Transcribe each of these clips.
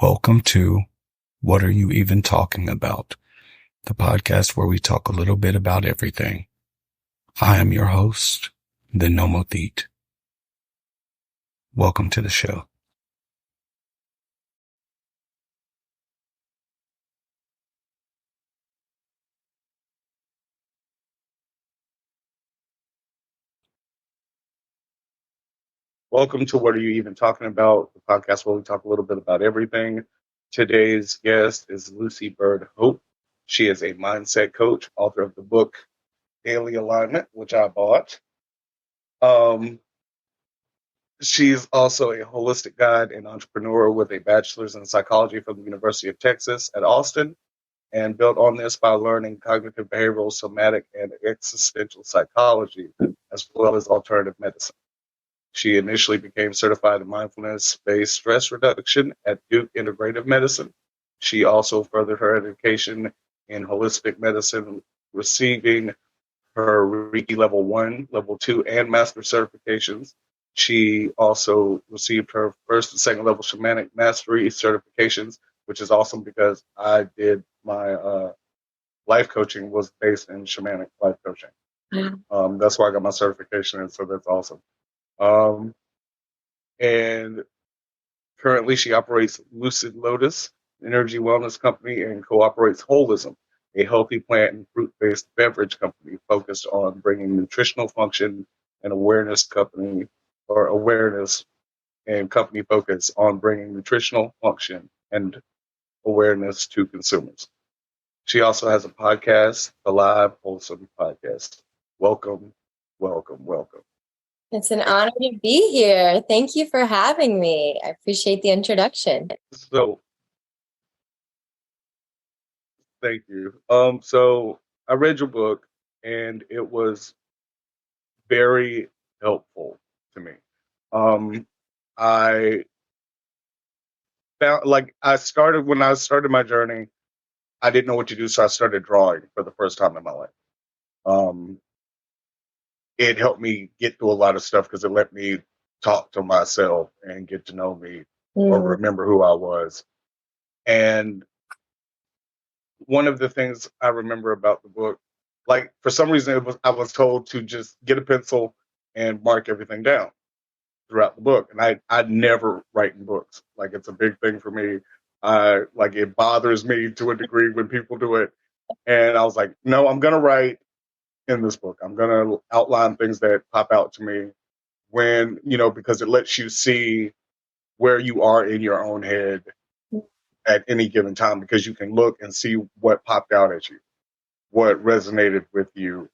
Welcome to What Are You Even Talking About? The podcast where we talk a little bit about everything. I am your host, the Nomothete. Welcome to the show. Welcome to What Are You Even Talking About? The podcast where we talk a little bit about everything. Today's guest is Lucy Byrd Hope. She is a mindset coach, author of the book Daily Alignment, which I bought. She's also a holistic guide and entrepreneur with a bachelor's in psychology from the University of Texas at Austin, and built on this by learning cognitive behavioral, somatic, and existential psychology, as well as alternative medicine. She initially became certified in mindfulness-based stress reduction at Duke Integrative Medicine. She also furthered her education in holistic medicine, receiving her Reiki Level 1, Level 2, and Master certifications. She also received her first and second level shamanic mastery certifications, which is awesome because I did my life coaching was based in shamanic life coaching. That's why I got my certification, and so that's awesome. And currently she operates Lucid Lotus Energy Wellness Company and co-operates Wholism, a healthy plant and fruit-based beverage company focused on bringing nutritional function and awareness and company focus on bringing nutritional function and awareness to consumers. She also has a podcast, the Live Wholesome Podcast. Welcome, welcome, welcome. It's an honor to be here. Thank you for having me. I appreciate the introduction. So, thank you. So I read your book and it was very helpful to me. I found when I started my journey, I didn't know what to do, so I started drawing for the first time in my life. It helped me get through a lot of stuff because it let me talk to myself and get to know me or remember who I was. And one of the things I remember about the book, for some reason, I was told to just get a pencil and mark everything down throughout the book. And I never write in books. It's a big thing for me. It bothers me to a degree when people do it. And I was like, no, I'm going to write in this book. I'm going to outline things that pop out to me because it lets you see where you are in your own head at any given time, because you can look and see what popped out at you, what resonated with you.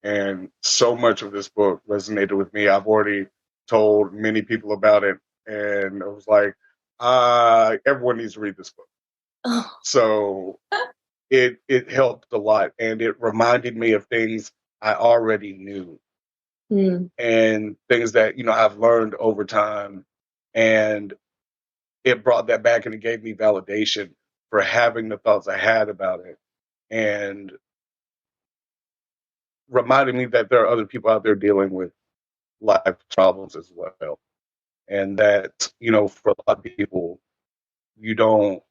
And so much of this book resonated with me. I've already told many people about it, and I was like, everyone needs to read this book. Oh. So it helped a lot, and it reminded me of things I already knew and things that, I've learned over time. And it brought that back, and it gave me validation for having the thoughts I had about it, and reminded me that there are other people out there dealing with life problems as well. And that, for a lot of people, you don't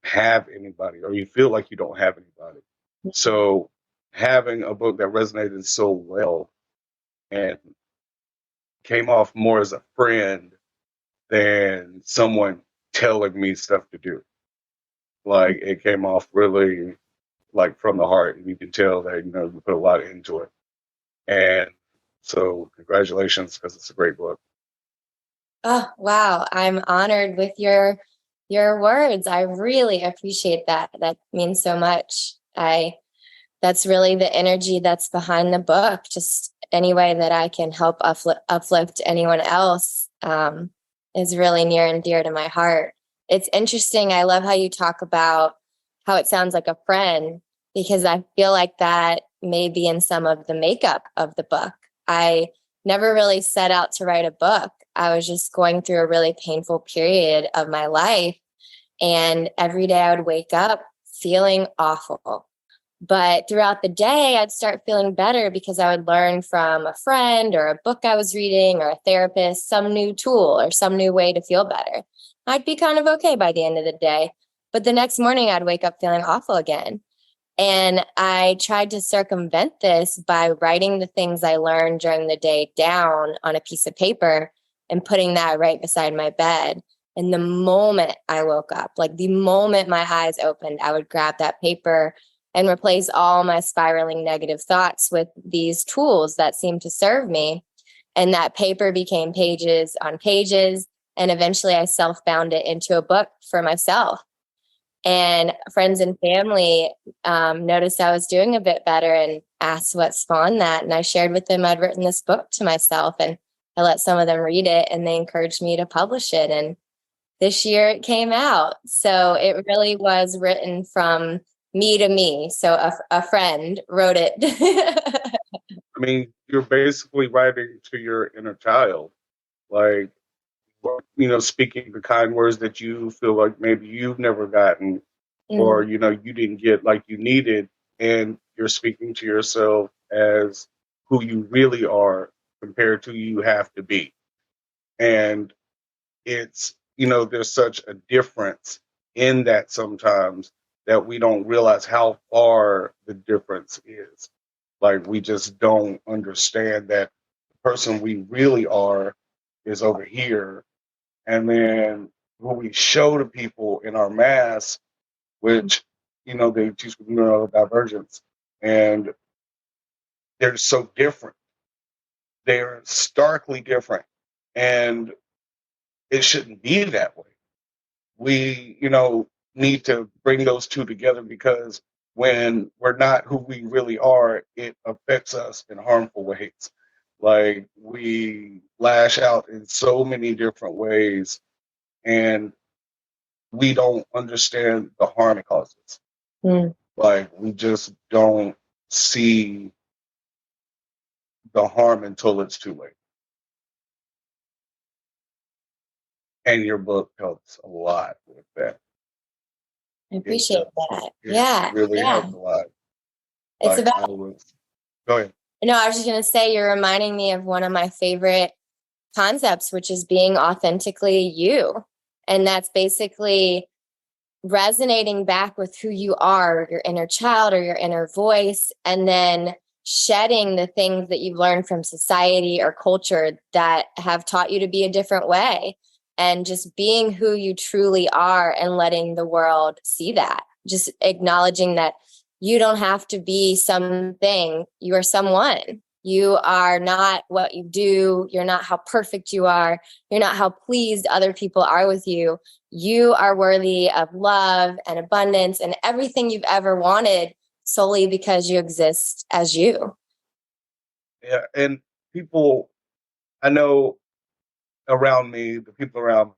have anybody, or you feel like you don't have anybody. So having a book that resonated so well and came off more as a friend than someone telling me stuff to do. It came off really from the heart, and you can tell that, you put a lot into it. And so congratulations, because it's a great book. Oh, wow. I'm honored with your words. I really appreciate that. That means so much. That's really the energy that's behind the book. Just any way that I can help uplift anyone else is really near and dear to my heart. It's interesting. I love how you talk about how it sounds like a friend, because I feel like that may be in some of the makeup of the book. I never really set out to write a book. I was just going through a really painful period of my life. And every day I would wake up feeling awful. But throughout the day, I'd start feeling better because I would learn from a friend or a book I was reading or a therapist some new tool or some new way to feel better. I'd be kind of okay by the end of the day. But the next morning, I'd wake up feeling awful again. And I tried to circumvent this by writing the things I learned during the day down on a piece of paper and putting that right beside my bed. And the moment I woke up, like the moment my eyes opened, I would grab that paper and replace all my spiraling negative thoughts with these tools that seemed to serve me. And that paper became pages on pages. And eventually I self-bound it into a book for myself. And friends and family noticed I was doing a bit better and asked what spawned that. And I shared with them I'd written this book to myself, and I let some of them read it, and they encouraged me to publish it. And this year it came out. So it really was written from me to me. So a friend wrote it. I mean, you're basically writing to your inner child, like, speaking the kind words that you feel like maybe you've never gotten, or, you didn't get like you needed. And you're speaking to yourself as who you really are compared to who you have to be. And it's, there's such a difference in that sometimes that we don't realize how far the difference is. Like, we just don't understand that the person we really are is over here. And then what we show to people in our mass, which, they teach neurodivergence, and they're so different. They're starkly different. And it shouldn't be that way. We, need to bring those two together, because when we're not who we really are, it affects us in harmful ways. Like, we lash out in so many different ways, and we don't understand the harm it causes. Like, we just don't see the harm until it's too late. And your book helps a lot with that. I appreciate that. It really helps a lot. It's like, about. Go ahead. No, I was just going to say, you're reminding me of one of my favorite concepts, which is being authentically you. And that's basically resonating back with who you are, your inner child or your inner voice, and then shedding the things that you've learned from society or culture that have taught you to be a different way, and just being who you truly are and letting the world see that. Just acknowledging that you don't have to be something, you are someone. You are not what you do. You're not how perfect you are. You're not how pleased other people are with you. You are worthy of love and abundance and everything you've ever wanted, solely because you exist as you. Yeah, and people, I know around me, the people around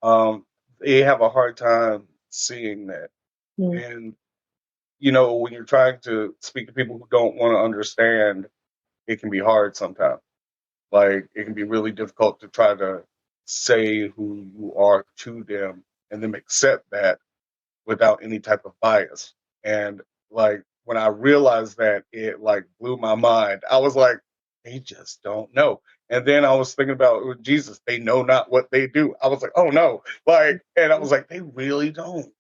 me, they have a hard time seeing that. And, when you're trying to speak to people who don't want to understand, it can be hard sometimes. Like, it can be really difficult to try to say who you are to them and them accept that without any type of bias. And, like, when I realized that, it like blew my mind. I was like, they just don't know. And then I was thinking about with Jesus, they know not what they do. I was like, oh no. Like, and I was like, they really don't.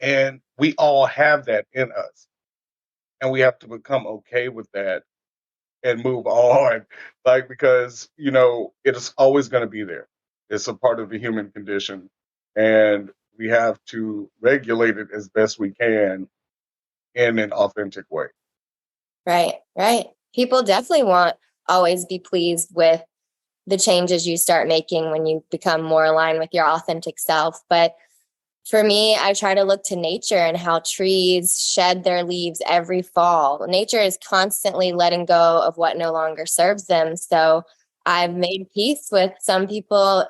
And we all have that in us. And we have to become okay with that and move on. Like, because, it's always going to be there. It's a part of the human condition. And we have to regulate it as best we can in an authentic way. Right, right. People definitely won't always be pleased with the changes you start making when you become more aligned with your authentic self. But for me, I try to look to nature and how trees shed their leaves every fall. Nature is constantly letting go of what no longer serves them. So I've made peace with some people,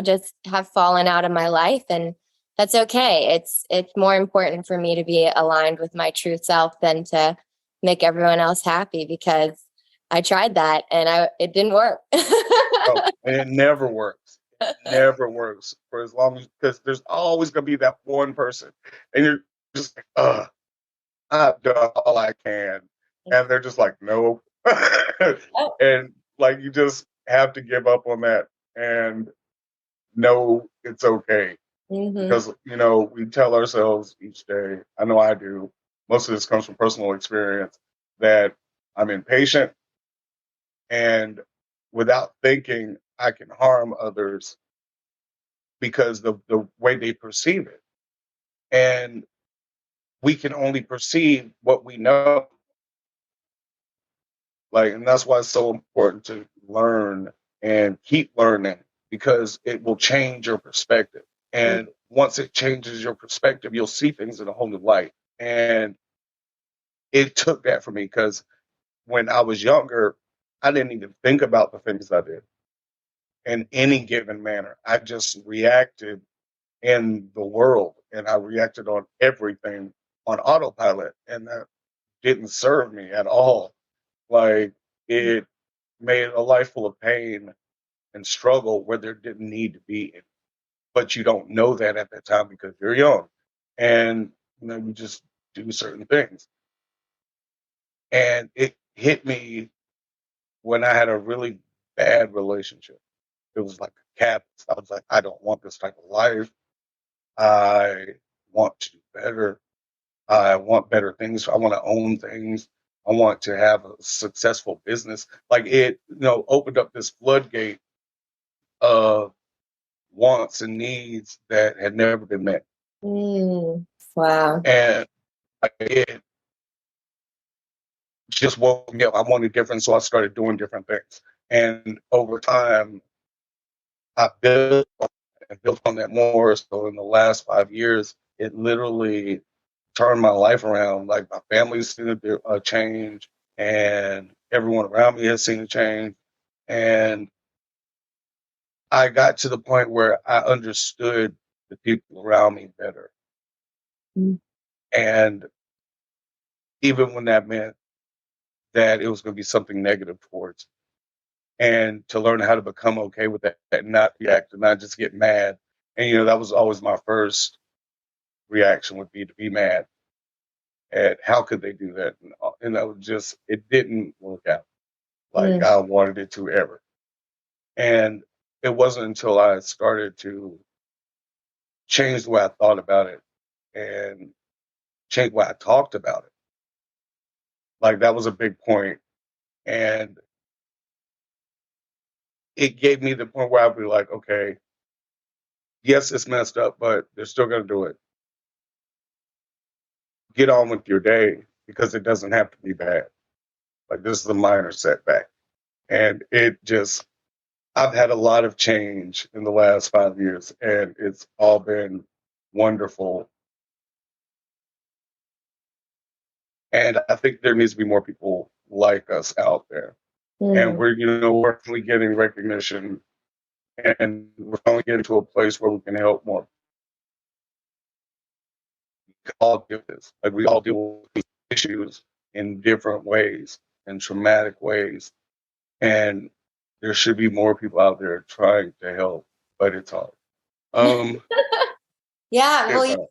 just have fallen out of my life, and that's okay. It's more important for me to be aligned with my true self than to make everyone else happy, because I tried that and it didn't work. Oh, and it never works. It never works for as long as, because there's always going to be that one person. And you're just like, I've done all I can. And they're just like, no. And like, you just have to give up on that. And know it's okay. Mm-hmm. Because, we tell ourselves each day, I know I do, most of this comes from personal experience, that I'm impatient and without thinking, I can harm others because the way they perceive it. And we can only perceive what we know. And that's why it's so important to learn and keep learning, because it will change your perspective. And once it changes your perspective, you'll see things in a whole new light. And it took that for me, because when I was younger, I didn't even think about the things I did in any given manner. I just reacted in the world, and I reacted on everything on autopilot, and that didn't serve me at all. It made a life full of pain and struggle where there didn't need to be any. But you don't know that at that time because you're young, and you just do certain things. And it hit me when I had a really bad relationship. It was like a catalyst. I was like, I don't want this type of life. I want to do better. I want better things. I want to own things. I want to have a successful business. It, opened up this floodgate of wants and needs that had never been met. Wow. And it just woke me up. I wanted different, so I started doing different things. And over time, I built and built on that more. So in the last 5 years, it literally turned my life around. My family's seen a change, and everyone around me has seen a change. And I got to the point where I understood the people around me better. And even when that meant that it was going to be something negative towards, and to learn how to become okay with that and not react and not just get mad. And, that was always my first reaction, would be to be mad at how could they do that. And I was just, it didn't work out like I wanted it to ever. And it wasn't until I started to change the way I thought about it and change the way I talked about it. That was a big point. And it gave me the point where I'd be like, okay, yes, it's messed up, but they're still going to do it. Get on with your day, because it doesn't have to be bad. This is a minor setback. And I've had a lot of change in the last 5 years, and it's all been wonderful. And I think there needs to be more people like us out there. And we're finally getting recognition, and we're finally getting to a place where we can help more. We all do this. We all deal with issues in different ways, in traumatic ways. And there should be more people out there trying to help, but it's hard. Yeah, well,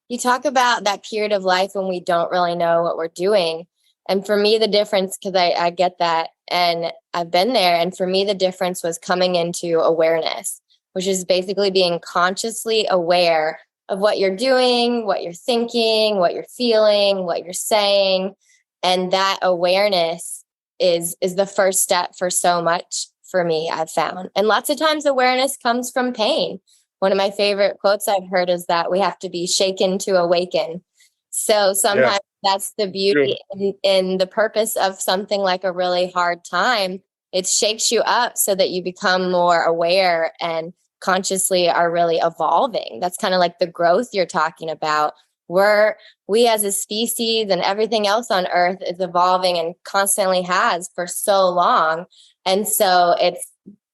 you talk about that period of life when we don't really know what we're doing. And for me, the difference, because I get that, and I've been there, and for me, the difference was coming into awareness, which is basically being consciously aware of what you're doing, what you're thinking, what you're feeling, what you're saying. And that awareness is the first step for so much for me, I've found. And lots of times awareness comes from pain. One of my favorite quotes I've heard is that we have to be shaken to awaken. So sometimes that's the beauty in the purpose of something like a really hard time. It shakes you up so that you become more aware and consciously are really evolving. That's kind of like the growth you're talking about. We as a species and everything else on Earth is evolving and constantly has for so long. And so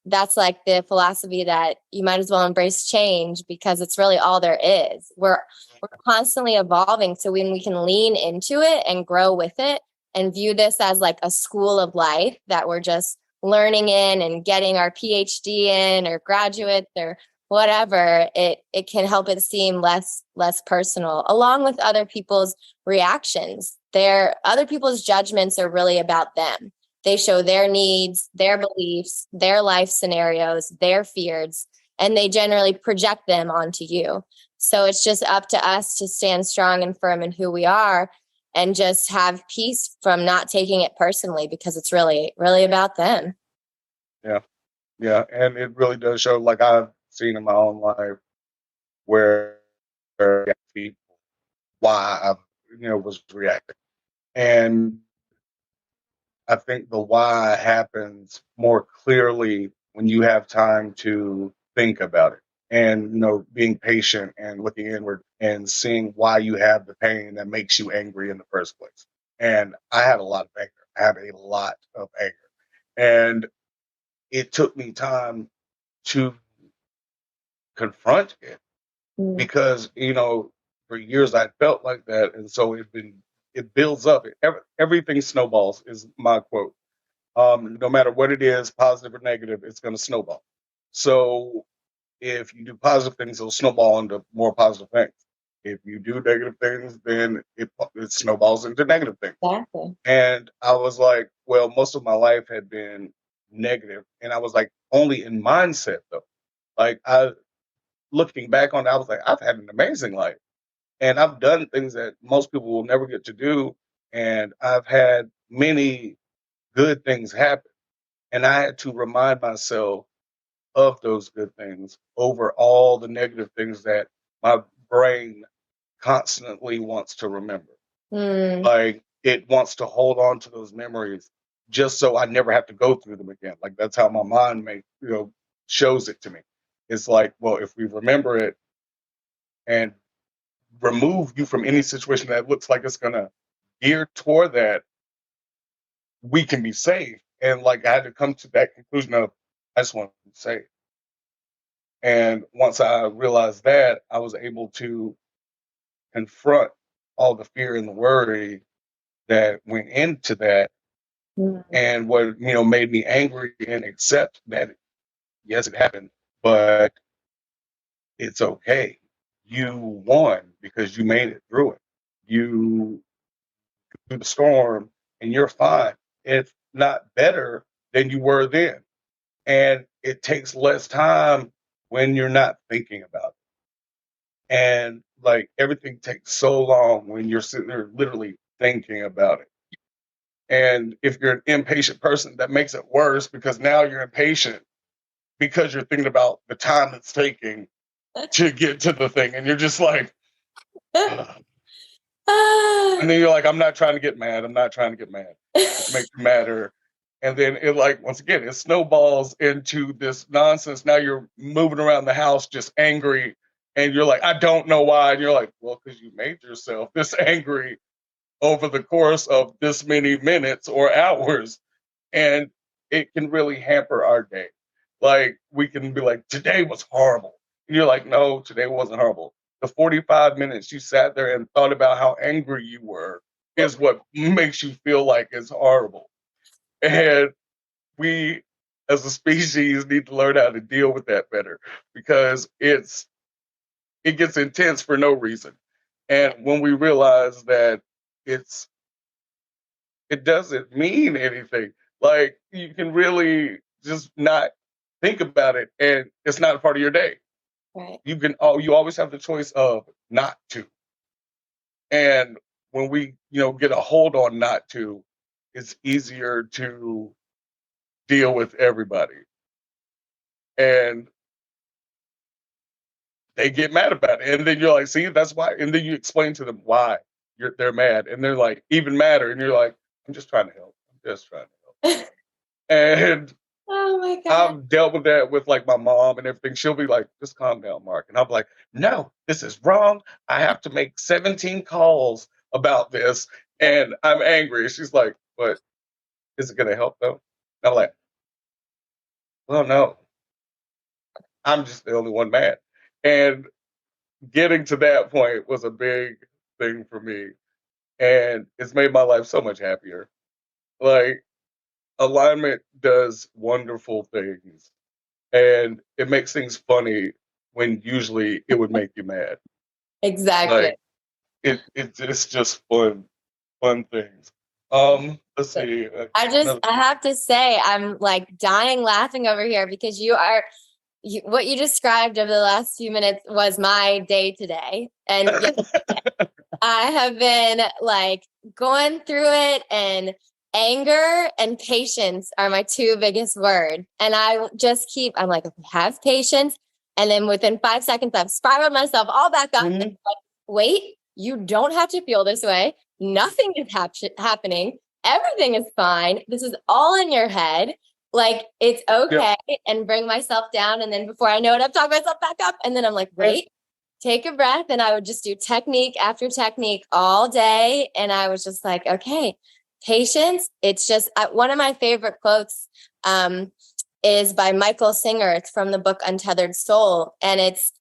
that's like the philosophy that you might as well embrace change, because it's really all there is. We're constantly evolving. So when we can lean into it and grow with it and view this as like a school of life that we're just learning in and getting our PhD in, or graduates or whatever, it can help it seem less personal, along with other people's reactions. Other people's judgments are really about them. They show their needs, their beliefs, their life scenarios, their fears. and they generally project them onto you. So it's just up to us to stand strong and firm in who we are and just have peace from not taking it personally, because it's really, really about them. Yeah. Yeah. And it really does show, like I've seen in my own life where why I, was reacting. And I think the why happens more clearly when you have time to think about it and, being patient and looking inward and seeing why you have the pain that makes you angry in the first place. And I had a lot of anger. I have a lot of anger. And it took me time to confront it because, for years I felt like that. And so it builds up. Everything snowballs is my quote. No matter what it is, positive or negative, it's going to snowball. So if you do positive things, it'll snowball into more positive things. If you do negative things, then it snowballs into negative things. Exactly. And I was like, well, most of my life had been negative, and I was like, only in mindset though. Like looking back on it, I was like, I've had an amazing life, and I've done things that most people will never get to do, and I've had many good things happen. And I had to remind myself of those good things over all the negative things that my brain constantly wants to remember. Like it wants to hold on to those memories just so I never have to go through them again. Like that's how my mind shows it to me. It's like, well, if we remember it and remove you from any situation that looks like it's gonna gear toward that, we can be safe. And like I had to come to that conclusion of I just want to be safe. And once I realized that, I was able to confront all the fear and the worry that went into that. And what, made me angry and accept that, yes, it happened, but it's okay. You won because you made it through it. You through the storm and you're fine. It's not better than you were then. And it takes less time when you're not thinking about it. And like everything takes so long when you're sitting there literally thinking about it. And if you're an impatient person, that makes it worse because now you're impatient because you're thinking about the time it's taking to get to the thing. And you're just like, ugh. And then you're like, I'm not trying to get mad. I'm not trying to get mad. It makes you madder. And then it like, once again, it snowballs into this nonsense. Now you're moving around the house just angry. And you're like, I don't know why. And you're like, well, because you made yourself this angry over the course of this many minutes or hours. And it can really hamper our day. Like we can be like, today was horrible. And you're like, no, today wasn't horrible. The 45 minutes you sat there and thought about how angry you were is what makes you feel like it's horrible. And we as a species need to learn how to deal with that better because it gets intense for no reason. And when we realize that it's it doesn't mean anything. Like you can really just not think about it and it's not a part of your day. Right. You always have the choice of not to. And when we, get a hold on not to, it's easier to deal with everybody. And they get mad about it. And then you're like, see, that's why. And then you explain to them why they're mad. And they're like, even madder. And you're like, I'm just trying to help. I'm just trying to help. And oh my God. I've dealt with that with like my mom and everything. She'll be like, just calm down, Mark. And I'm like, no, this is wrong. I have to make 17 calls about this and I'm angry. She's like, but is it going to help though? And I'm like, well, no, I'm just the only one mad. And getting to that point was a big thing for me. And it's made my life so much happier. Like, alignment does wonderful things. And it makes things funny when usually it would make you mad. Exactly. Like it's just fun things. Let's see. I have to say, I'm like dying laughing over here because you are what you described over the last few minutes was my day today. And yes, I have been like going through it, and anger and patience are my two biggest words. And I just I'm like, okay, have patience. And then within 5 seconds, I've spiraled myself all back up. And like, wait, you don't have to feel this way. Nothing is happening. Everything is fine. This is all in your head. Like, it's okay. And bring myself down. And then before I know it, I've talked myself back up. And then I'm like, wait, take a breath. And I would just do technique after technique all day. And I was just like, okay, patience. It's just one of my favorite quotes is by Michael Singer. It's from the book Untethered Soul. And it's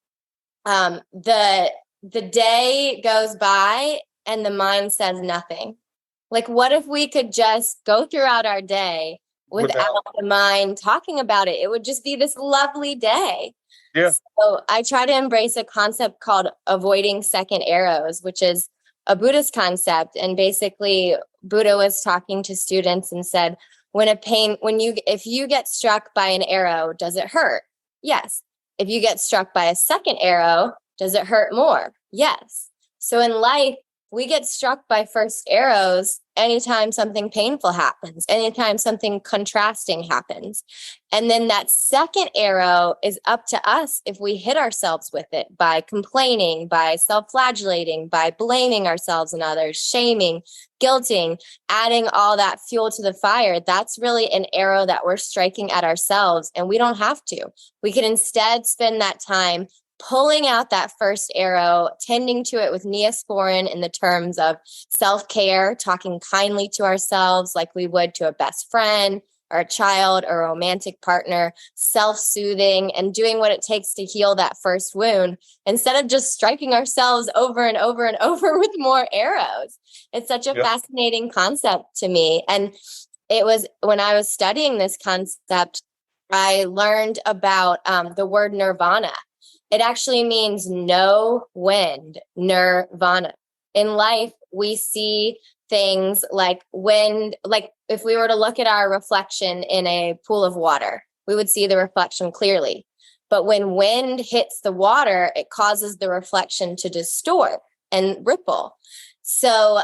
the day goes by and the mind says nothing. Like, what if we could just go throughout our day without the mind talking about it? It would just be this lovely day. Yeah. So I try to embrace a concept called avoiding second arrows, which is a Buddhist concept. And basically, Buddha was talking to students and said, if you get struck by an arrow, does it hurt? Yes. If you get struck by a second arrow, does it hurt more? Yes. So in life, we get struck by first arrows anytime something painful happens, anytime something contrasting happens. And then that second arrow is up to us if we hit ourselves with it by complaining, by self-flagellating, by blaming ourselves and others, shaming, guilting, adding all that fuel to the fire. That's really an arrow that we're striking at ourselves, and we don't have to. We can instead spend that time pulling out that first arrow, tending to it with Neosporin in the terms of self-care, talking kindly to ourselves like we would to a best friend or a child or a romantic partner, self-soothing, and doing what it takes to heal that first wound instead of just striking ourselves over and over and over with more arrows. It's such a fascinating concept to me. And it was when I was studying this concept, I learned about the word nirvana. It actually means no wind, nirvana. In life, we see things like wind, like if we were to look at our reflection in a pool of water, we would see the reflection clearly. But when wind hits the water, it causes the reflection to distort and ripple. So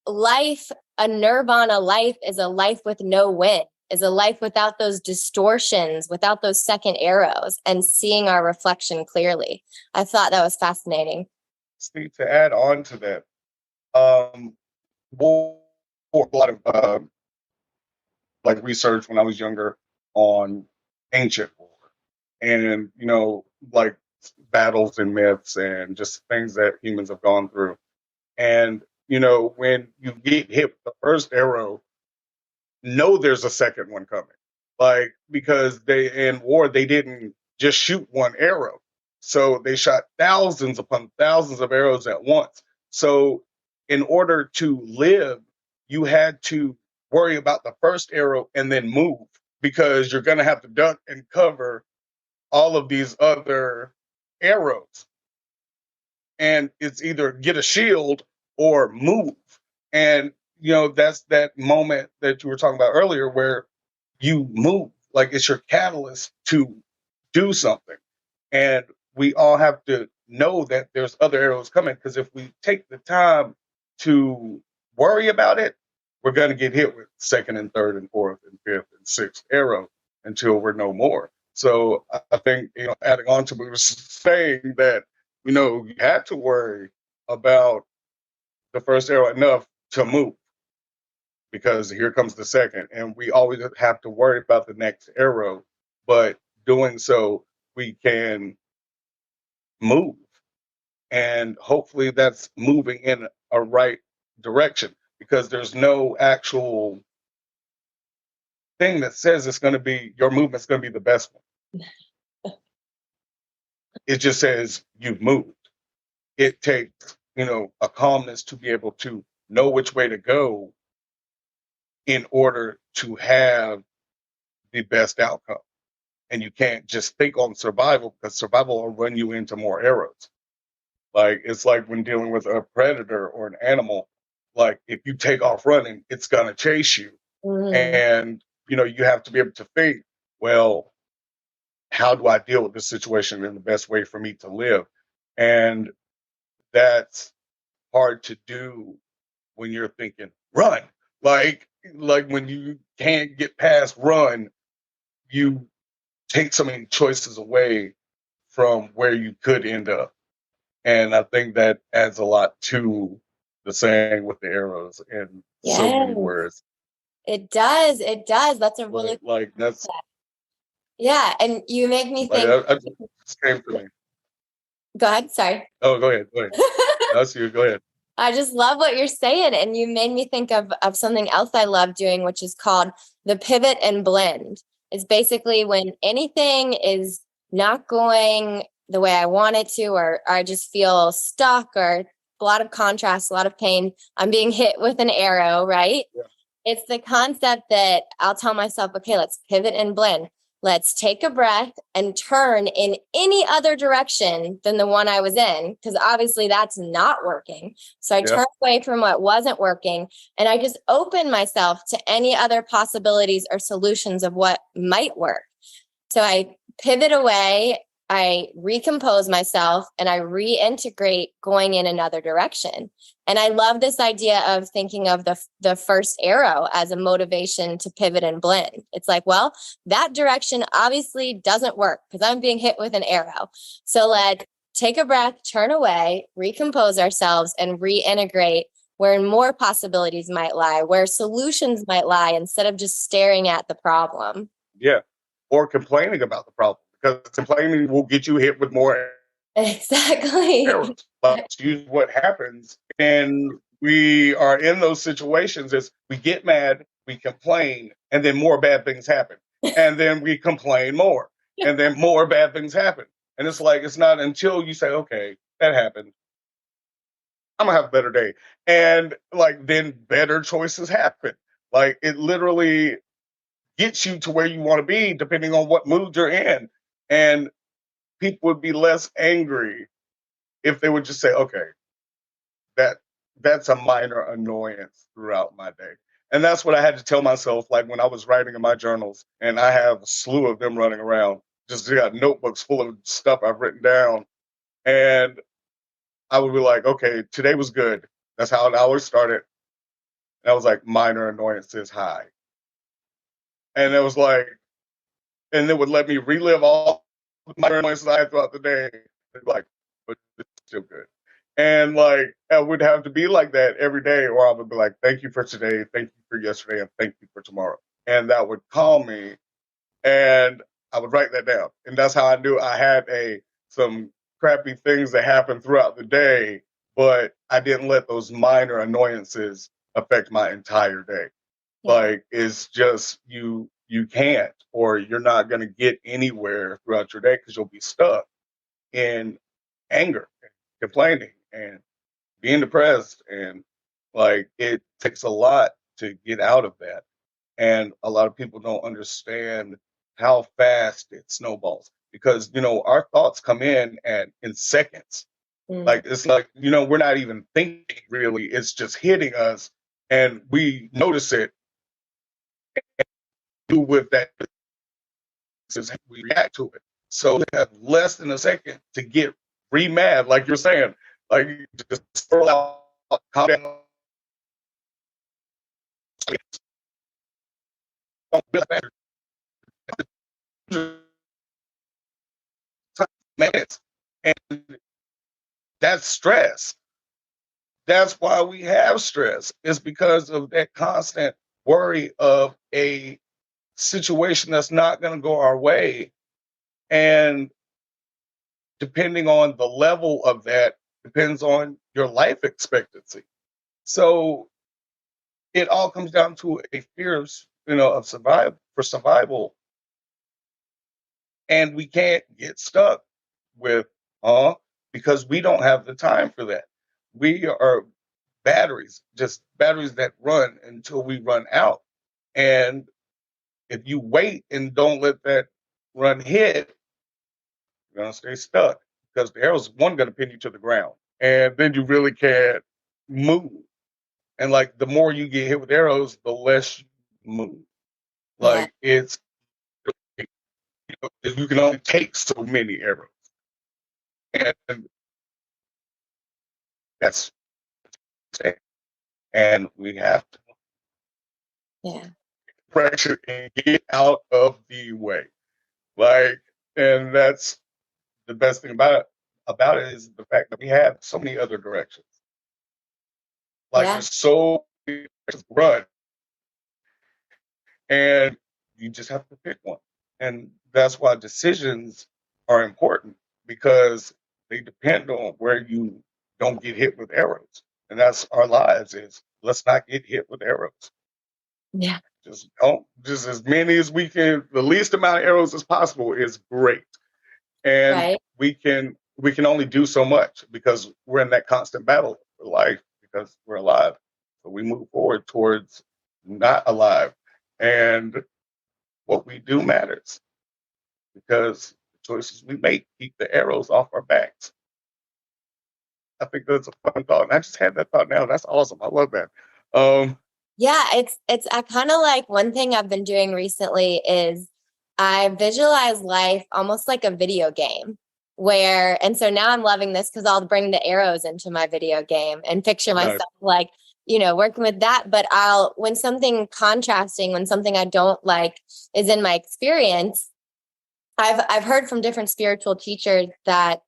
a nirvana life is a life with no wind, is a life without those distortions, without those second arrows, and seeing our reflection clearly. I thought that was fascinating. See, to add on to that, a lot of like research when I was younger on ancient war, and like battles and myths and just things that humans have gone through. And when you get hit with the first arrow, know there's a second one coming. Like, because in war, they didn't just shoot one arrow. So they shot thousands upon thousands of arrows at once. So in order to live, you had to worry about the first arrow and then move, because you're going to have to duck and cover all of these other arrows. And it's either get a shield or move. And that's that moment that you were talking about earlier where you move, like it's your catalyst to do something. And we all have to know that there's other arrows coming, because if we take the time to worry about it, we're going to get hit with second and third and fourth and fifth and sixth arrow until we're no more. So I think, adding on to what we were saying, that, you had to worry about the first arrow enough to move, because here comes the second, and we always have to worry about the next arrow. But doing so, we can move, and hopefully that's moving in a right direction, because there's no actual thing that says it's going to be your movement's going to be the best one. It just says you've moved. It takes a calmness to be able to know which way to go in order to have the best outcome. And you can't just think on survival, because survival will run you into more arrows. Like, it's like when dealing with a predator or an animal, like if you take off running, it's going to chase you. And, you have to be able to think, well, how do I deal with this situation in the best way for me to live? And that's hard to do when you're thinking run. Like when you can't get past run, you take so many choices away from where you could end up. And I think that adds a lot to the saying with the arrows in so many Yes, words. it does. It does. That's a really Like that's yeah. And you make me like think. I just came to me. Go ahead. Sorry. Oh, go ahead. Go ahead. That's you. Go ahead. I just love what you're saying. And you made me think of something else I love doing, which is called the pivot and blend. It's basically when anything is not going the way I want it to, or I just feel stuck, or a lot of contrast, a lot of pain, I'm being hit with an arrow, right? Yeah. It's the concept that I'll tell myself, okay, let's pivot and blend. Let's take a breath and turn in any other direction than the one I was in, because obviously that's not working. So I turn away from what wasn't working, and I just open myself to any other possibilities or solutions of what might work. So I pivot away, I recompose myself, and I reintegrate going in another direction. And I love this idea of thinking of the first arrow as a motivation to pivot and blend. It's like, well, that direction obviously doesn't work because I'm being hit with an arrow. So let's take a breath, turn away, recompose ourselves, and reintegrate where more possibilities might lie, where solutions might lie, instead of just staring at the problem. Yeah. Or complaining about the problem, because complaining will get you hit with more Exactly. arrows. But use what happens, and we are in those situations is we get mad, we complain, and then more bad things happen. And then we complain more, and then more bad things happen. And it's like, it's not until you say, okay, that happened, I'm gonna have a better day. And like then better choices happen. Like it literally gets you to where you want to be depending on what mood you're in. And people would be less angry if they would just say, okay, that that's a minor annoyance throughout my day. And that's what I had to tell myself, like when I was writing in my journals, and I have a slew of them running around, just got notebooks full of stuff I've written down. And I would be like, okay, today was good. That's how an hour started. And I was like, minor annoyances high. And it was like, and it would let me relive all my annoyances I had throughout the day. Like, but it's still good. And like, I would have to be like that every day, or I would be like, thank you for today, thank you for yesterday, and thank you for tomorrow. And that would calm me. And I would write that down. And that's how I knew I had some crappy things that happened throughout the day, but I didn't let those minor annoyances affect my entire day. Yeah. Like it's just you can't, or you're not going to get anywhere throughout your day because you'll be stuck in anger and complaining and being depressed. And like it takes a lot to get out of that. And a lot of people don't understand how fast it snowballs, because our thoughts come in seconds. Like it's like, we're not even thinking really, it's just hitting us, and we notice it. Do with that is we react to it. So we have less than a second to get re-mad, like you're saying. Like just throw out, calm down. Minutes. And that's stress. That's why we have stress. It's because of that constant worry of a situation that's not going to go our way. And depending on the level of that, depends on your life expectancy. So it all comes down to a fear of survival. And we can't get stuck with because we don't have the time for that. We are just batteries that run until we run out. And if you wait and don't let that run hit, you're gonna stay stuck, because the arrow's gonna pin you to the ground. And then you really can't move. And like the more you get hit with arrows, the less you move. Yeah. Like it's you can only take so many arrows. And that's and we have to pressure and get out of the way. Like, and that's the best thing about it is the fact that we have so many other directions. Like there's so many directions to run. And you just have to pick one. And that's why decisions are important, because they depend on where you don't get hit with arrows. And that's our lives is let's not get hit with arrows. Yeah. Just as many as we can, the least amount of arrows as possible is great. And we can only do so much because we're in that constant battle for life because we're alive. So we move forward towards not alive. And what we do matters because the choices we make keep the arrows off our backs. I think that's a fun thought. And I just had that thought now. That's awesome. I love that. Yeah, it's I kind of like one thing I've been doing recently is I visualize life almost like a video game and so now I'm loving this because I'll bring the arrows into my video game and picture myself like, working with that. But when something contrasting, when something I don't like is in my experience, I've heard from different spiritual teachers that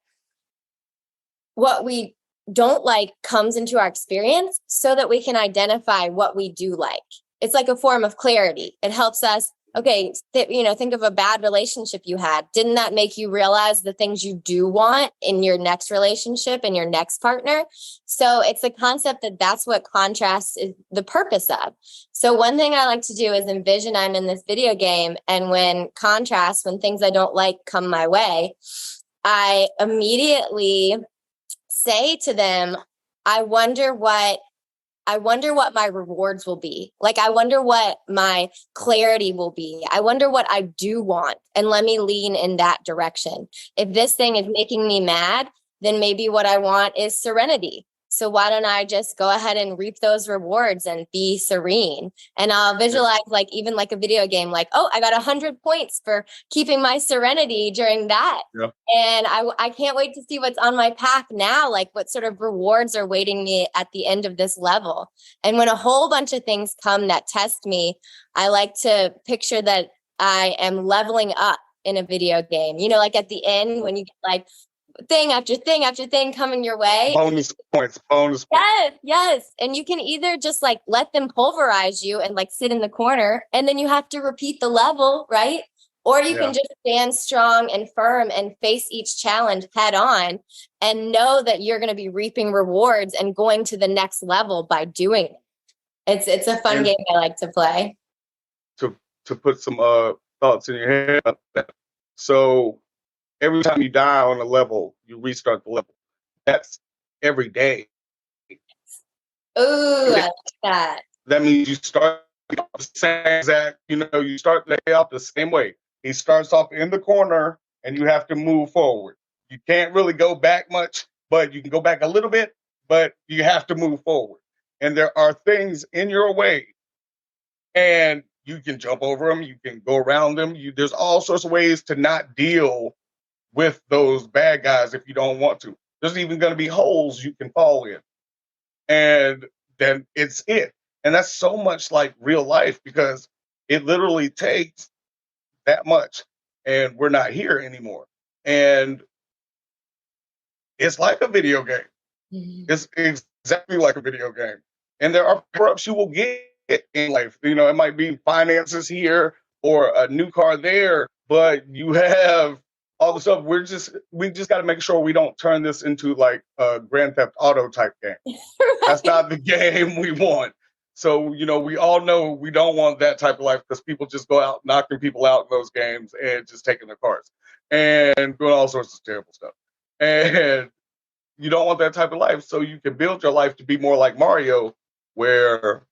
what we don't like comes into our experience so that we can identify what we do like. It's like a form of clarity. It helps us, think of a bad relationship you had. Didn't that make you realize the things you do want in your next relationship and your next partner? So it's the concept that that's what contrast is the purpose of. So one thing I like to do is envision I'm in this video game, and when things I don't like come my way, I immediately say to them, I wonder what my rewards will be. Like, I wonder what my clarity will be. I wonder what I do want. And let me lean in that direction. If this thing is making me mad, then maybe what I want is serenity. So why don't I just go ahead and reap those rewards and be serene? And I'll visualize even like a video game, like, oh, I got 100 points for keeping my serenity during that. Yeah. And I can't wait to see what's on my path now, like what sort of rewards are waiting me at the end of this level. And when a whole bunch of things come that test me, I like to picture that I am leveling up in a video game, like at the end when you get like thing after thing after thing coming your way. Bonus points. Yes. And you can either just like let them pulverize you and like sit in the corner, and then you have to repeat the level, right? Or you can just stand strong and firm and face each challenge head on and know that you're going to be reaping rewards and going to the next level by doing it. It's a fun game I like to play. To put some thoughts in your head. So every time you die on a level, you restart the level. That's every day. Oh, I like that. That means you start the same exact, you start the day off the same way. He starts off in the corner and you have to move forward. You can't really go back much, but you can go back a little bit, but you have to move forward. And there are things in your way, and you can jump over them, you can go around them. There's all sorts of ways to not deal with those bad guys if you don't want to. There's even going to be holes you can fall in. And then it's it. And that's so much like real life, because it literally takes that much and we're not here anymore. And it's like a video game. Mm-hmm. It's exactly like a video game. And there are power-ups you will get in life. It might be finances here or a new car there, but you have all the stuff. We just got to make sure we don't turn this into like a Grand Theft Auto type game. Right. That's not the game we want. So, we all know we don't want that type of life, because people just go out knocking people out in those games and just taking their cars and doing all sorts of terrible stuff. And you don't want that type of life. So you can build your life to be more like Mario, where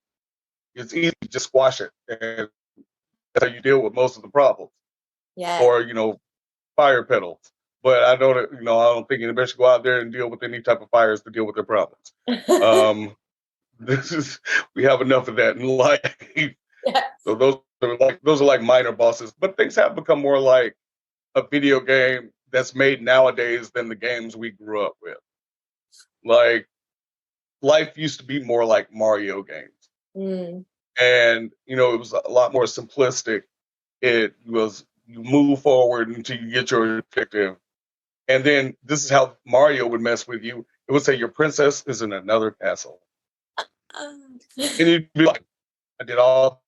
it's easy to just squash it. And that's how you deal with most of the problems. Yeah. Or, fire petals. But I don't think anybody should go out there and deal with any type of fires to deal with their problems. We have enough of that in life. Yes. So those are like minor bosses, but things have become more like a video game that's made nowadays than the games we grew up with. Like, life used to be more like Mario games. And, you know, it was a lot more simplistic. It was, you move forward until you get your objective. And then this is how Mario would mess with you. It would say your princess is in another castle. And you'd be like, I did all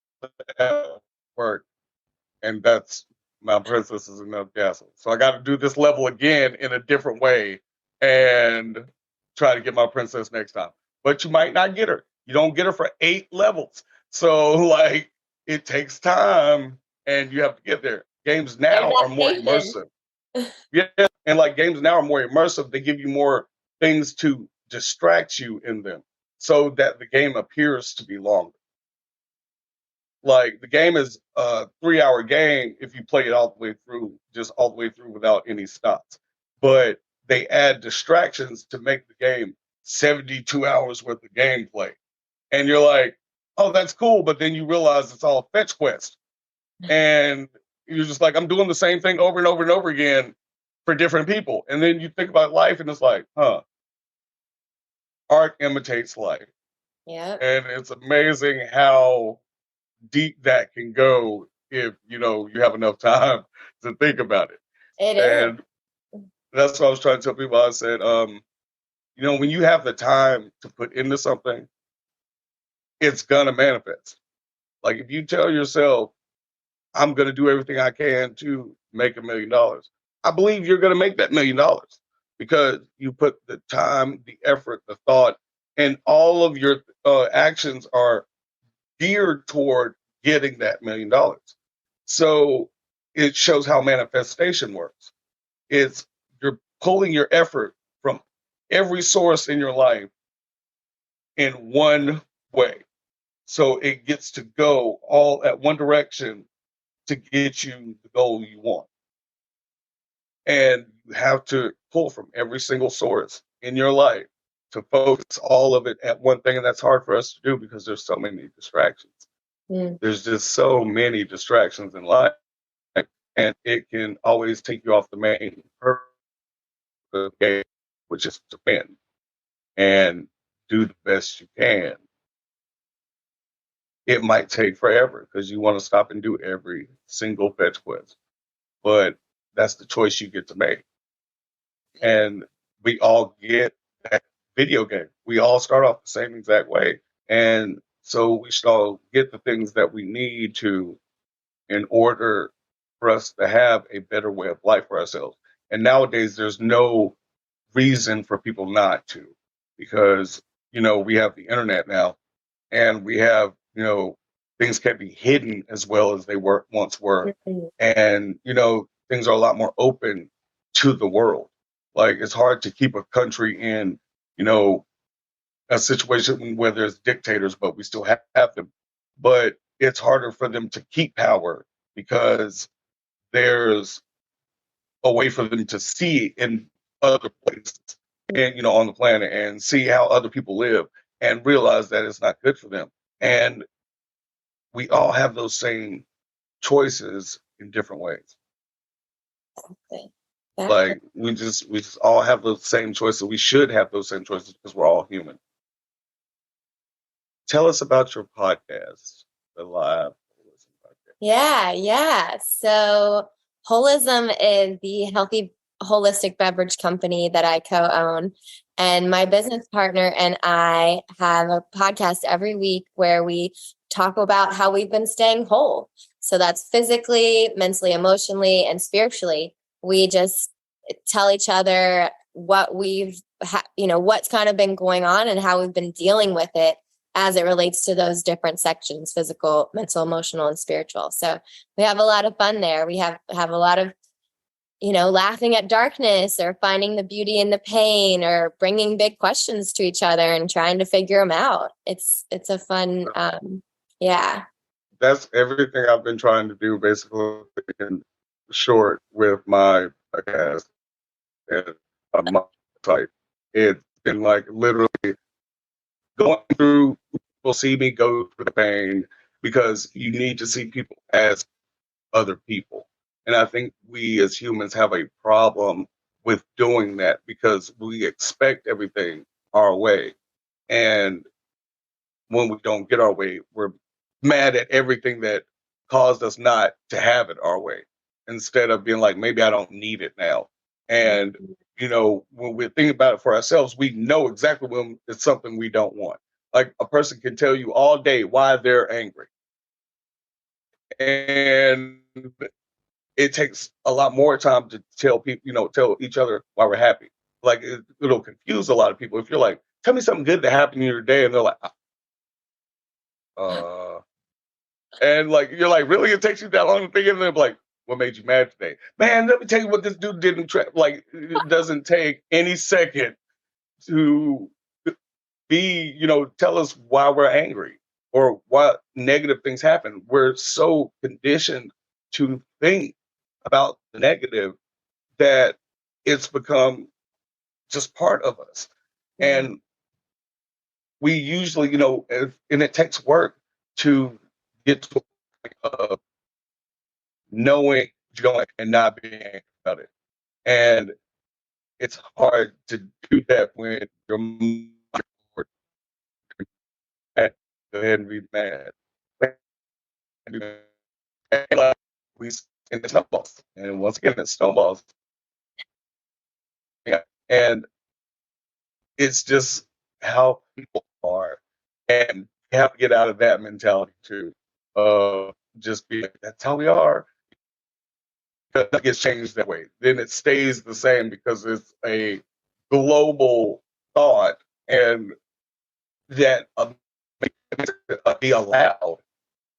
that work, and that's my princess is in another castle. So I got to do this level again in a different way and try to get my princess next time. But you might not get her. You don't get her for 8 levels. So, like, it takes time and you have to get there. Games now are more immersive. Yeah, and like games now are more immersive. They give you more things to distract you in them so that the game appears to be longer. Like, the game is a 3-hour game if you play it all the way through, just all the way through without any stops. But they add distractions to make the game 72 hours worth of gameplay. And you're like, oh, that's cool. But then you realize it's all fetch quest. And you're just like, I'm doing the same thing over and over and over again for different people. And then you think about life and it's like, art imitates life. Yeah. And it's amazing how deep that can go if, you know, you have enough time to think about it. And that's what I was trying to tell people. I said, you know, when you have the time to put into something, it's gonna manifest. Like, if you tell yourself, I'm gonna do everything I can to make $1 million, I believe you're gonna make that $1 million because you put the time, the effort, the thought, and all of your actions are geared toward getting that $1 million. So it shows how manifestation works. It's, you're pulling your effort from every source in your life in one way. So it gets to go all at one direction to get you the goal you want. And you have to pull from every single source in your life to focus all of it at one thing. And that's hard for us to do because there's so many distractions. There's just so many distractions in life. And it can always take you off the main purpose of the game, which is to win and do the best you can. It might take forever because you want to stop and do every single fetch quest. But that's the choice you get to make. And we all get that video game. We all start off the same exact way. And so we should all get the things that we need to in order for us to have a better way of life for ourselves. And nowadays, there's no reason for people not to, because, you know, we have the internet now and we have, you know, things can be hidden as well as they once were. And, you know, things are a lot more open to the world. Like, it's hard to keep a country in, you know, a situation where there's dictators, but we still have them. But it's harder for them to keep power because there's a way for them to see in other places and, you know, on the planet and see how other people live and realize that it's not good for them. And we all have those same choices in different ways. Like, we just all have those same choices. We should have those same choices because we're all human. Tell us about your podcast, the live Wholism podcast. Yeah. So Wholism is the healthy holistic beverage company that I co-own. And my business partner and I have a podcast every week where we talk about how we've been staying whole. So that's physically, mentally, emotionally, and spiritually. We just tell each other what we've, what's kind of been going on and how we've been dealing with it as it relates to those different sections: physical, mental, emotional, and spiritual. So we have a lot of fun there. We have a lot of, laughing at darkness or finding the beauty in the pain or bringing big questions to each other and trying to figure them out. It's a fun, yeah. That's everything I've been trying to do, basically, in short, with my podcast and my site. It's been like literally going through, people see me go through the pain because you need to see people as other people. And I think we as humans have a problem with doing that because we expect everything our way. And when we don't get our way, we're mad at everything that caused us not to have it our way, instead of being like, maybe I don't need it now. And, when we're thinking about it for ourselves, we know exactly when it's something we don't want. Like a person can tell you all day why they're angry. And it takes a lot more time to tell people, tell each other why we're happy. Like it'll confuse a lot of people. If you're like, tell me something good that happened in your day, and they're like, uh, and like you're like, really? It takes you that long to think, and they're like, what made you mad today? Man, let me tell you what this dude did in trap. Like it doesn't take any second to tell us why we're angry or why negative things happen. We're so conditioned to think about the negative that it's become just part of us. And we usually, and it takes work to get to knowing what you don't like and not being angry about it. And it's hard to do that when you're mad. Go ahead and be mad. And like, we in the snowballs. And once again, it's snowballs. Yeah. And it's just how people are. And you have to get out of that mentality too. Just be that's how we are. It gets changed that way. Then it stays the same because it's a global thought, and that be allowed.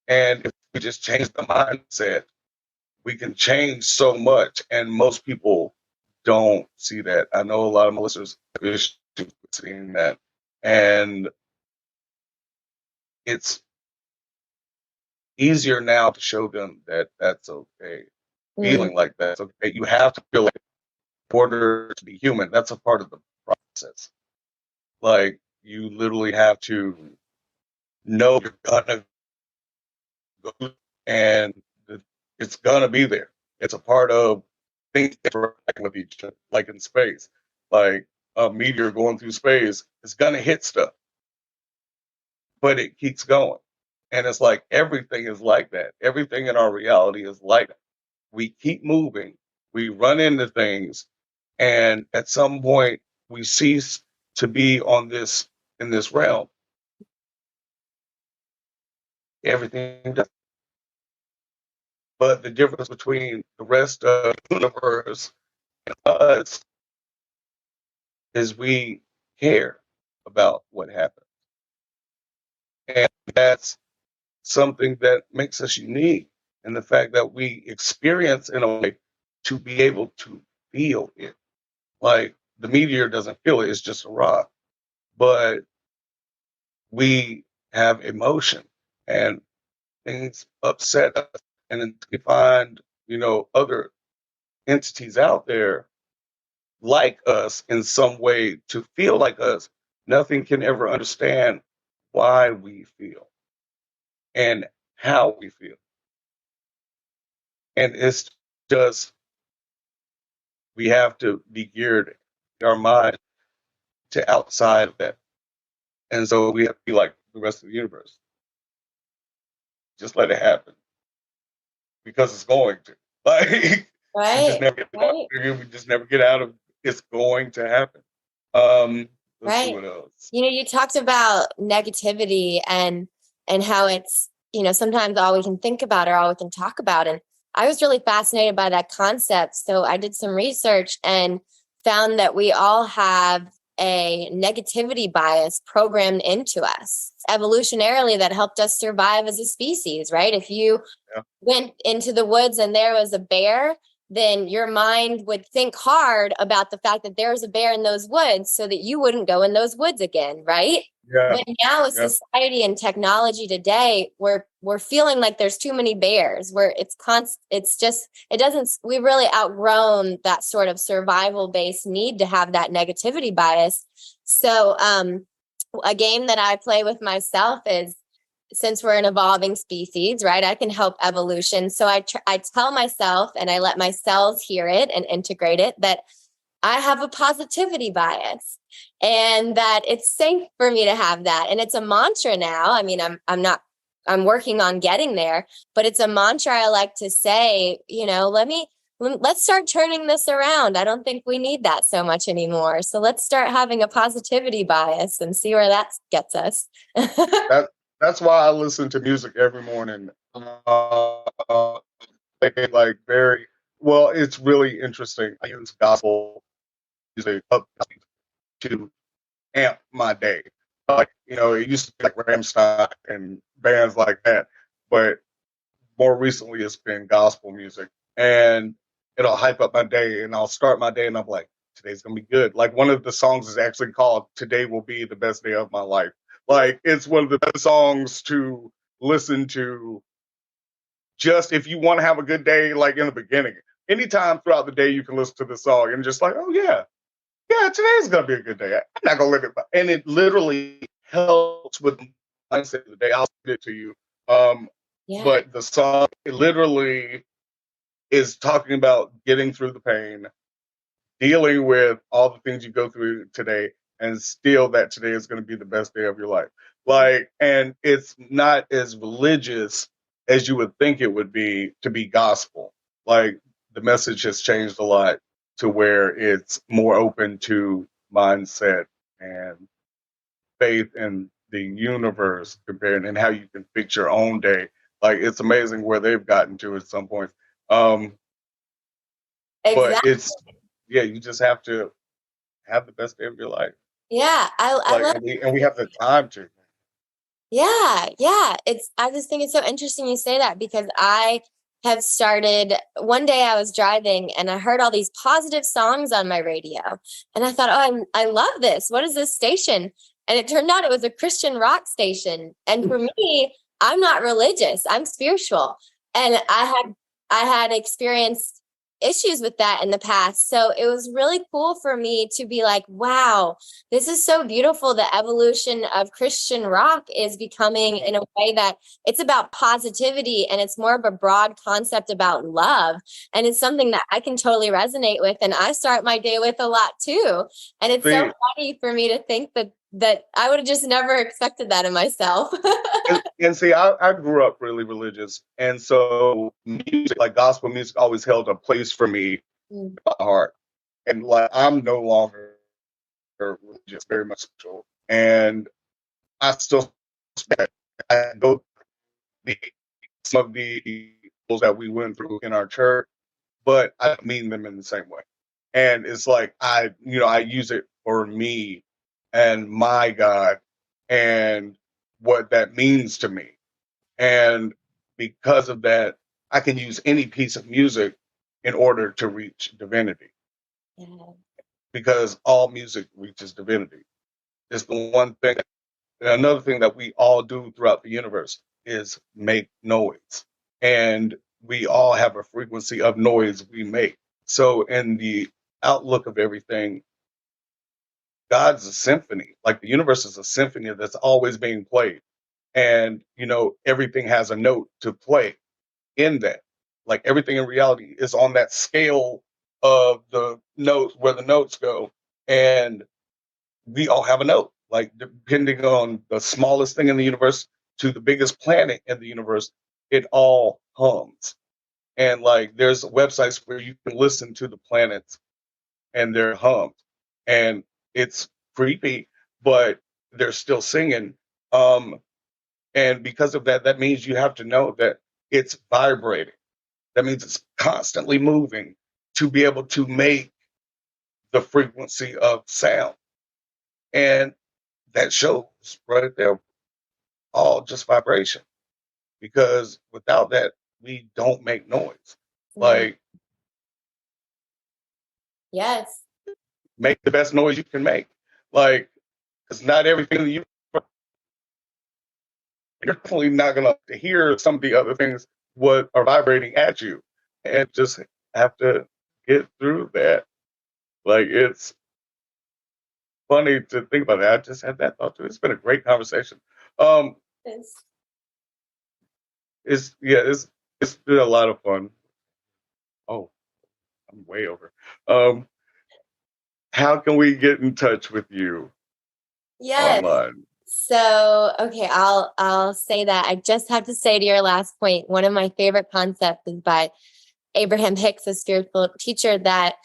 And if we just change the mindset, we can change so much. And most people don't see that. I know a lot of my listeners have issues with seeing that. And it's easier now to show them that that's okay. Feeling like that's okay. You have to feel like in order to be human. That's a part of the process. Like you literally have to know you're gonna go and it's gonna be there. It's a part of things interacting with each other, like in space. Like a meteor going through space, it's gonna hit stuff, but it keeps going. And it's like everything is like that. Everything in our reality is like that. We keep moving, we run into things, and at some point we cease to be on this in this realm. Everything does. But the difference between the rest of the universe and us is we care about what happened. And that's something that makes us unique. And the fact that we experience in a way to be able to feel it. Like the meteor doesn't feel it, it's just a rock. But we have emotion and things upset us. And then we find, other entities out there like us in some way to feel like us. Nothing can ever understand why we feel and how we feel. And it's just, we have to be geared our mind to outside of that. And so we have to be like the rest of the universe. Just let it happen because it's going to. Like, Right. we just never get out of it's going to happen. Let's see what else. You talked about negativity and how it's, sometimes all we can think about or all we can talk about. And I was really fascinated by that concept. So I did some research and found that we all have a negativity bias programmed into us evolutionarily that helped us survive as a species, right? If you went into the woods and there was a bear, then your mind would think hard about the fact that there's a bear in those woods so that you wouldn't go in those woods again, right? Yeah. But now with society and technology today, we're feeling like there's too many bears, where we've really outgrown that sort of survival based need to have that negativity bias. So a game that I play with myself is since we're an evolving species, right, I can help evolution. So I tell myself, and I let my cells hear it and integrate it, that I have a positivity bias and that it's safe for me to have that. And it's a mantra now. I mean, I'm working on getting there, but it's a mantra I like to say, let's start turning this around. I don't think we need that so much anymore. So let's start having a positivity bias and see where that gets us. That's why I listen to music every morning. Like very well, it's really interesting. I use gospel music to amp my day. Like, it used to be like Ramstein and bands like that, but more recently it's been gospel music, and it'll hype up my day, and I'll start my day and I'm like, today's gonna be good. Like, one of the songs is actually called "Today Will Be the Best Day of My Life." Like, it's one of the best songs to listen to just if you want to have a good day, like in the beginning. Anytime throughout the day you can listen to the song and just like, oh yeah, today's gonna be a good day. I'm not gonna let it, and it literally helps with the mindset of the day. I'll send it to you. But the song, it literally is talking about getting through the pain, dealing with all the things you go through today, and still that today is going to be the best day of your life. Like, and it's not as religious as you would think it would be to be gospel. Like, the message has changed a lot to where it's more open to mindset and faith in the universe compared and how you can fix your own day. Like, it's amazing where they've gotten to at some point. But it's, yeah, you just have to have the best day of your life. Yeah, I love. And we have the time to. Yeah, I just think it's so interesting you say that, because I have started, one day I was driving and I heard all these positive songs on my radio, and I thought, oh, I love this. What is this station? And it turned out it was a Christian rock station. And for me, I'm not religious, I'm spiritual. And I had experienced issues with that in the past. So it was really cool for me to be like, wow, this is so beautiful. The evolution of Christian rock is becoming in a way that it's about positivity, and it's more of a broad concept about love. And it's something that I can totally resonate with. And I start my day with a lot too. And it's so funny for me to think that I would have just never expected that in myself. and see, I grew up really religious. And so music, like gospel music, always held a place for me in my heart. And like, I'm no longer religious, very much so. And I still I go some of the that we went through in our church, but I don't mean them in the same way. And it's like I use it for me and my God and what that means to me. And because of that, I can use any piece of music in order to reach divinity. Yeah. Because all music reaches divinity. It's the one thing. Another thing that we all do throughout the universe is make noise. And we all have a frequency of noise we make. So in the outlook of everything, God's a symphony. Like, the universe is a symphony that's always being played. And, everything has a note to play in that. Like, everything in reality is on that scale of the notes, where the notes go. And we all have a note. Like, depending on the smallest thing in the universe to the biggest planet in the universe, it all hums. And like, there's websites where you can listen to the planets and they're hummed, and it's creepy, but they're still singing. And because of that, that means you have to know that it's vibrating. That means it's constantly moving to be able to make the frequency of sound. And that shows right there all just vibration. Because without that, we don't make noise. Like, yes, make the best noise you can make. Like, it's not everything you're definitely not gonna hear some of the other things what are vibrating at you, and just have to get through that. Like, it's funny to think about that. I just had that thought too. It's been a great conversation. yes. it's been a lot of fun. Oh, I'm way over. Um, how can we get in touch with you Yes. online? So, okay, I'll say that. I just have to say to your last point, one of my favorite concepts is by Abraham Hicks, a spiritual teacher, that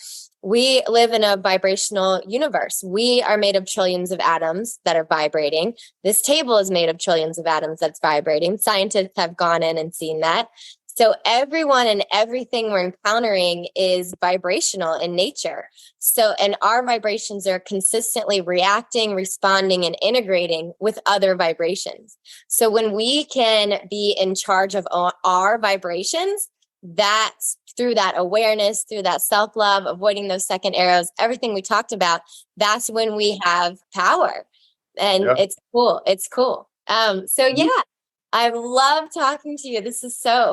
we live in a vibrational universe. We are made of trillions of atoms that are vibrating. This table is made of trillions of atoms that's vibrating. Scientists have gone in and seen that. So everyone and everything we're encountering is vibrational in nature. So, and our vibrations are consistently reacting, responding, and integrating with other vibrations. So when we can be in charge of our vibrations, that's through that awareness, through that self-love, avoiding those second arrows, everything we talked about, that's when we have power. And Yeah. it's cool. It's cool. So yeah, I love talking to you. This is so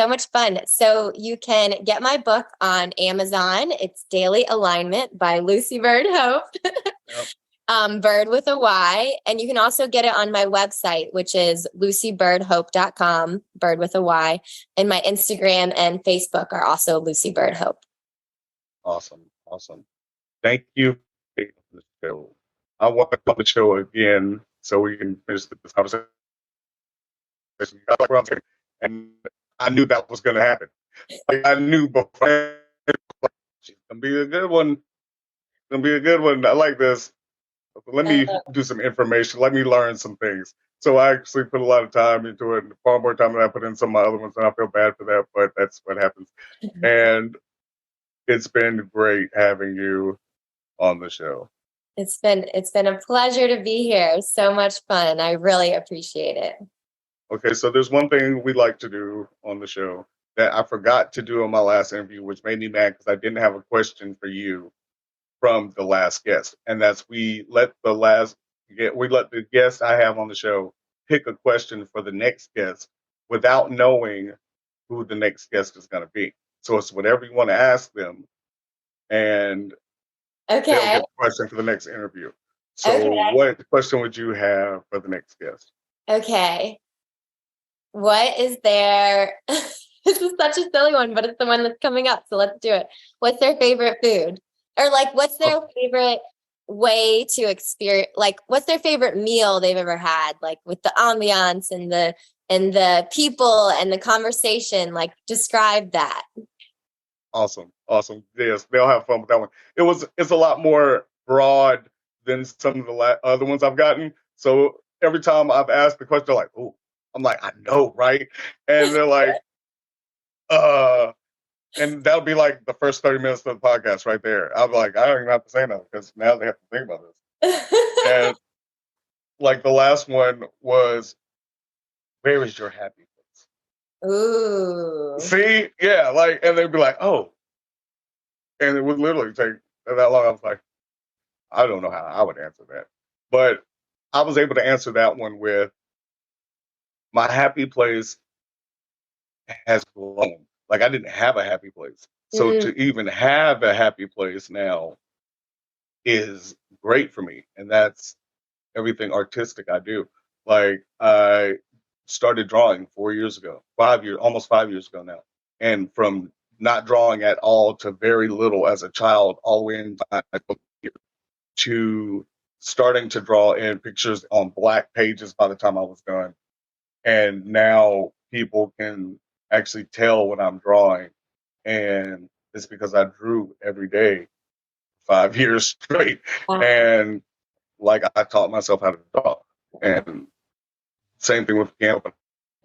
much fun. So you can get my book on Amazon. It's Daily Alignment by Lucy Byrd Hope. Yep. Bird with a Y. And you can also get it on my website, which is lucybirdhope.com, Bird with a Y. And my Instagram and Facebook are also Lucy Byrd Hope. Awesome. Thank you for being on the show. I want to call the show again so we can finish this conversation. And I knew that was going to happen. Like, I knew before. She's going to be a good one. I like this. Let me do some information. Let me learn some things. So I actually put a lot of time into it, far more time than I put in some of my other ones, and I feel bad for that, but that's what happens. And it's been great having you on the show. It's been a pleasure to be here. So much fun. I really appreciate it. Okay, so there's one thing we like to do on the show that I forgot to do on my last interview, which made me mad because I didn't have a question for you from the last guest, and that's we let the guest I have on the show pick a question for the next guest without knowing who the next guest is going to be. So it's whatever you want to ask them, and they'll Okay. get the question for the next interview. So Okay. what question would you have for the next guest? Okay. What is their this is such a silly one, but it's the one that's coming up. So let's do it. What's their favorite food? Or like what's their favorite way to experience, like what's their favorite meal they've ever had, like with the ambiance and the people and the conversation, like describe that. Awesome. Yes, they'll have fun with that one. It's a lot more broad than some of the other ones I've gotten. So every time I've asked the question, they're like, "Oh," I'm like, "I know, right?" And they're like, "Uh," and that'll be like the first 30 minutes of the podcast right there. I'm like, I don't even have to say nothing because now they have to think about this. And like the last one was, "Where is your happy place?" Ooh. See, yeah, like, and they'd be like, "Oh," and it would literally take that long. I was like, I don't know how I would answer that. But I was able to answer that one with my happy place has grown. Like I didn't have a happy place. So to even have a happy place now is great for me. And that's everything artistic I do. Like I started drawing 4 years ago, 5 years, almost 5 years ago now. And from not drawing at all to very little as a child, all the way into to starting to draw in pictures on black pages by the time I was done. And now people can actually tell when I'm drawing. And it's because I drew every day 5 years straight. Wow. And like I taught myself how to draw. And same thing with piano.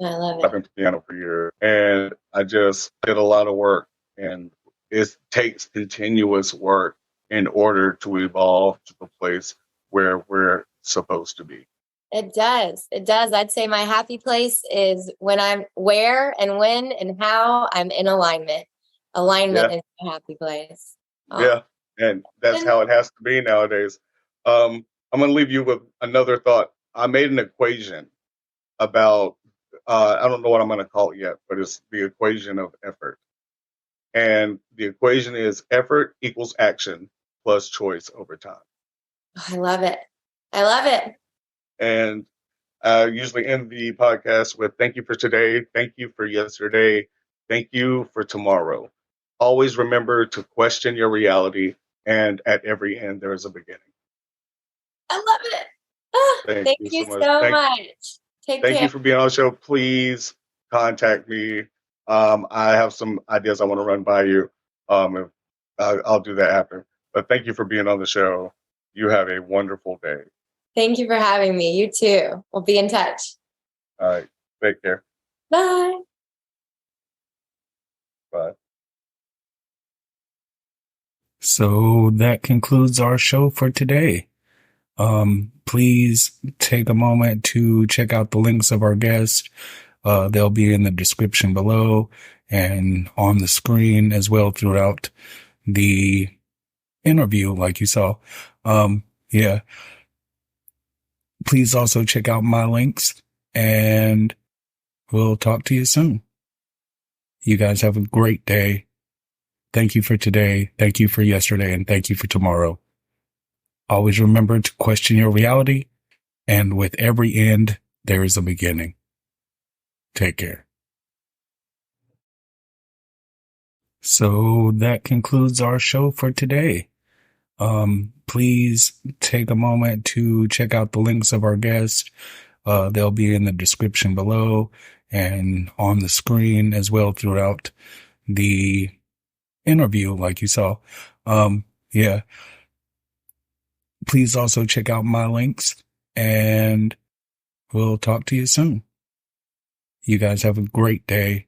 I love I've it. been piano for years. And I just did a lot of work. And it takes continuous work in order to evolve to the place where we're supposed to be. It does. It does. I'd say my happy place is when I'm where and when and how I'm in alignment. Alignment is my happy place. Yeah. And that's how it has to be nowadays. I'm going to leave you with another thought. I made an equation about, I don't know what I'm going to call it yet, but it's the equation of effort. And the equation is effort equals action plus choice over time. I love it. I love it. And I usually end the podcast with thank you for today, thank you for yesterday, thank you for tomorrow. Always remember to question your reality, and at every end, there is a beginning. I love it. Ah, Thank thank you you so much. so much. Take Thank care. you for being on the show. Please contact me. I have some ideas I want to run by you. If, I'll do that after. But thank you for being on the show. You have a wonderful day. Thank you for having me. You too. We'll be in touch. All right. Take care. Bye. Bye. So that concludes our show for today. Please take a moment to check out the links of our guests. They'll be in the description below and on the screen as well throughout the interview, like you saw. Yeah. Please also check out my links, and we'll talk to you soon. You guys have a great day. Thank you for today. Thank you for yesterday. And thank you for tomorrow. Always remember to question your reality. And with every end, there is a beginning. Take care. So that concludes our show for today. Please take a moment to check out the links of our guests. They'll be in the description below and on the screen as well throughout the interview, like you saw. Yeah. Please also check out my links, and we'll talk to you soon. You guys have a great day.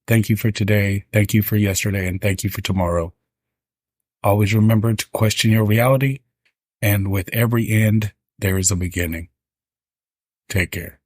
Thank you for today. Thank you for yesterday. And thank you for tomorrow. Always remember to question your reality. And with every end, there is a beginning. Take care.